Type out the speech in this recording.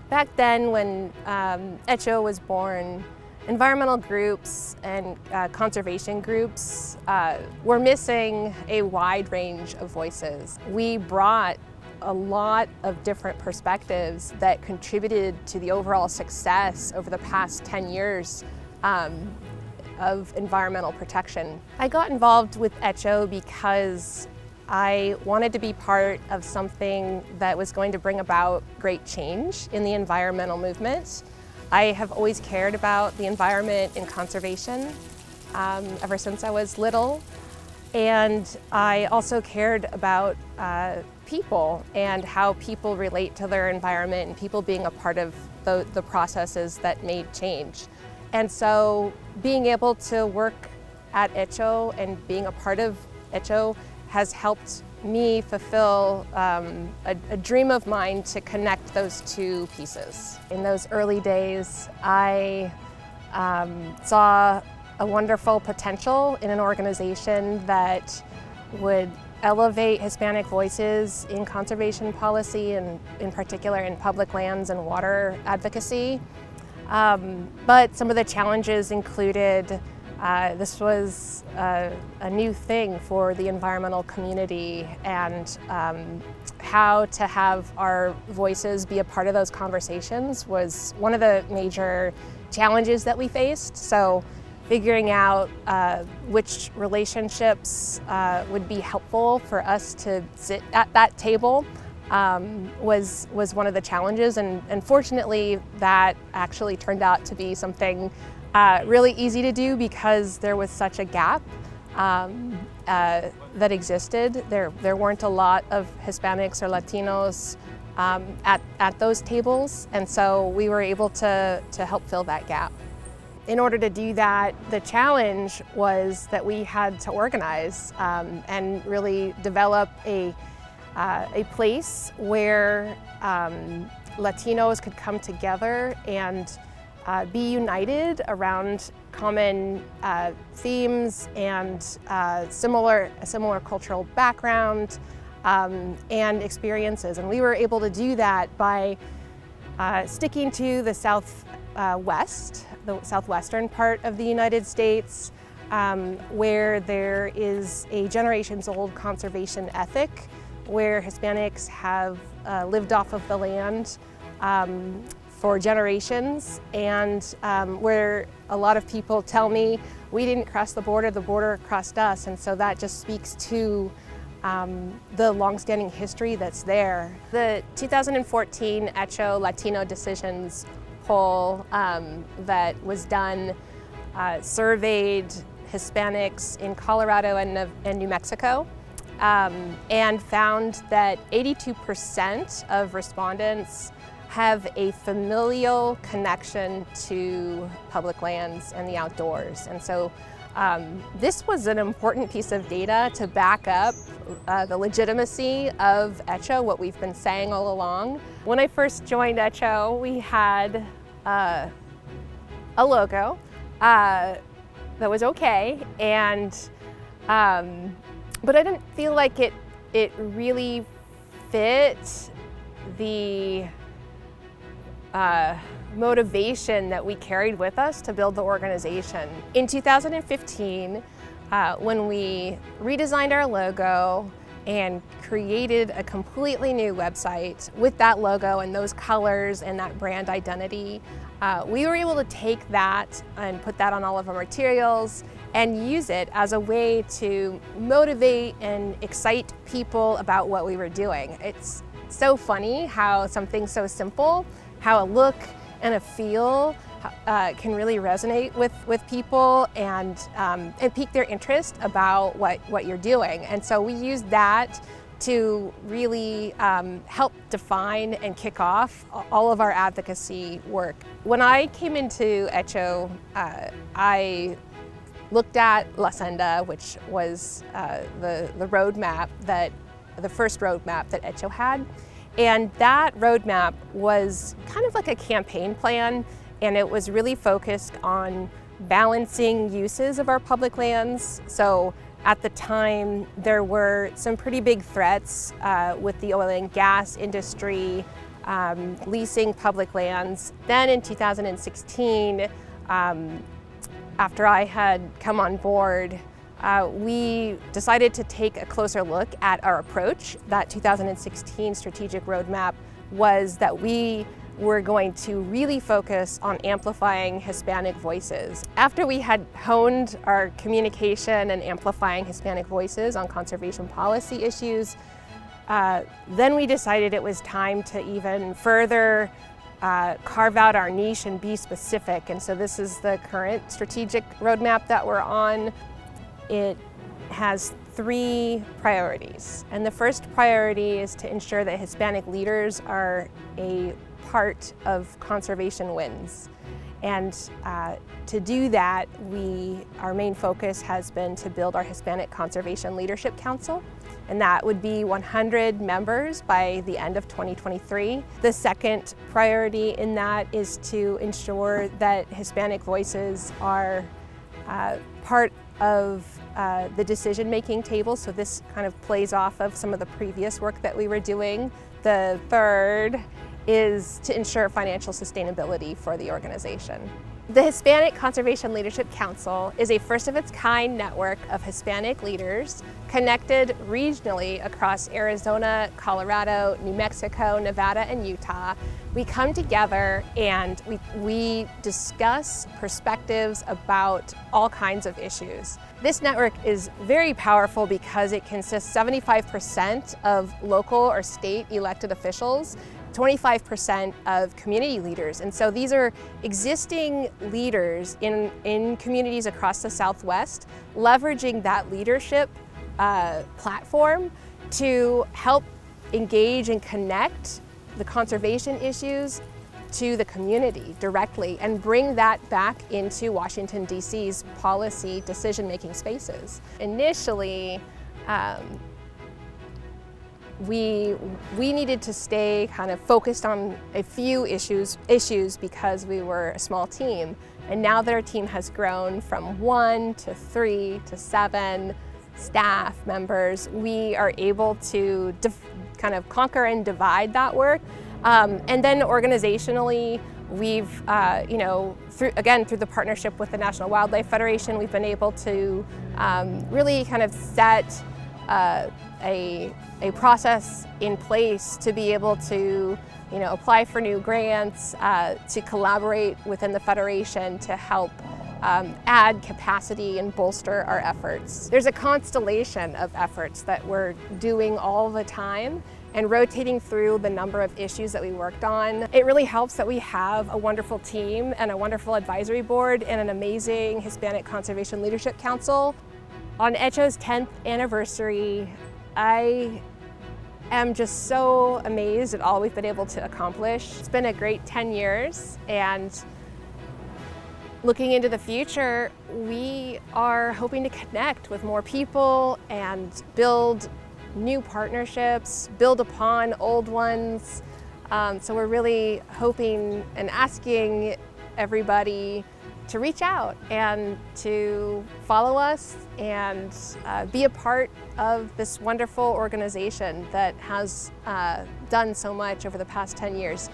Back then, when HECHO was born, environmental groups and conservation groups were missing a wide range of voices. We brought a lot of different perspectives that contributed to the overall success over the past 10 years of environmental protection. I got involved with HECHO because I wanted to be part of something that was going to bring about great change in the environmental movement. I have always cared about the environment and conservation ever since I was little. And I also cared about people and how people relate to their environment and people being a part of the processes that made change. And so being able to work at HECHO and being a part of HECHO has helped me fulfill a dream of mine to connect those two pieces. In those early days, I saw a wonderful potential in an organization that would elevate Hispanic voices in conservation policy and in particular in public lands and water advocacy. But some of the challenges included this was a new thing for the environmental community, and how to have our voices be a part of those conversations was one of the major challenges that we faced. So figuring out which relationships would be helpful for us to sit at that table was one of the challenges, and fortunately that actually turned out to be something really easy to do because there was such a gap that existed. There weren't a lot of Hispanics or Latinos at those tables, and so we were able to help fill that gap. In order to do that, the challenge was that we had to organize and really develop a place where Latinos could come together and be united around common themes and a similar cultural background and experiences. And we were able to do that by sticking to the southwestern part of the United States, where there is a generations-old conservation ethic, where Hispanics have lived off of the land for generations, and where a lot of people tell me we didn't cross the border crossed us, and so that just speaks to the longstanding history that's there. The 2014 HECHO Latino Decisions poll that was done surveyed Hispanics in Colorado and New Mexico, and found that 82% of respondents have a familial connection to public lands and the outdoors. And so this was an important piece of data to back up the legitimacy of HECHO, what we've been saying all along. When I first joined HECHO, we had a logo that was okay, and but I didn't feel like it really fit the motivation that we carried with us to build the organization. In 2015, when we redesigned our logo and created a completely new website with that logo and those colors and that brand identity, we were able to take that and put that on all of our materials and use it as a way to motivate and excite people about what we were doing. It's so funny how something so simple, how a look and a feel can really resonate with people and pique their interest about what you're doing. And so we used that to really help define and kick off all of our advocacy work. When I came into HECHO, I looked at La Senda, which was the roadmap the first roadmap that HECHO had. And that roadmap was kind of like a campaign plan, and it was really focused on balancing uses of our public lands. So at the time, there were some pretty big threats with the oil and gas industry leasing public lands. Then in 2016, after I had come on board, we decided to take a closer look at our approach. That 2016 strategic roadmap was that we were going to really focus on amplifying Hispanic voices. After we had honed our communication and amplifying Hispanic voices on conservation policy issues, then we decided it was time to even further carve out our niche and be specific. And so this is the current strategic roadmap that we're on. It has 3 priorities. And the first priority is to ensure that Hispanic leaders are a part of conservation wins. And to do that, our main focus has been to build our Hispanic Conservation Leadership Council. And that would be 100 members by the end of 2023. The second priority in that is to ensure that Hispanic voices are part of the decision-making table. So this kind of plays off of some of the previous work that we were doing. The third is to ensure financial sustainability for the organization. The Hispanic Conservation Leadership Council is a first-of-its-kind network of Hispanic leaders connected regionally across Arizona, Colorado, New Mexico, Nevada, and Utah. We come together and we discuss perspectives about all kinds of issues. This network is very powerful because it consists 75% of local or state elected officials, 25% of community leaders. And so these are existing leaders in communities across the Southwest, leveraging that leadership platform to help engage and connect the conservation issues to the community directly and bring that back into Washington, D.C.'s policy decision-making spaces. Initially, we needed to stay kind of focused on a few issues because we were a small team. And now that our team has grown from 1 to 3 to 7 staff members, we are able to kind of conquer and divide that work. And then organizationally, we've, through the partnership with the National Wildlife Federation, we've been able to really kind of set a process in place to be able to apply for new grants, to collaborate within the Federation to help add capacity and bolster our efforts. There's a constellation of efforts that we're doing all the time and rotating through the number of issues that we worked on. It really helps that we have a wonderful team and a wonderful advisory board and an amazing Hispanic Conservation Leadership Council. On HECHO's 10th anniversary, I am just so amazed at all we've been able to accomplish. It's been a great 10 years, and looking into the future, we are hoping to connect with more people and build new partnerships, build upon old ones. So we're really hoping and asking everybody to reach out and to follow us and be a part of this wonderful organization that has done so much over the past 10 years.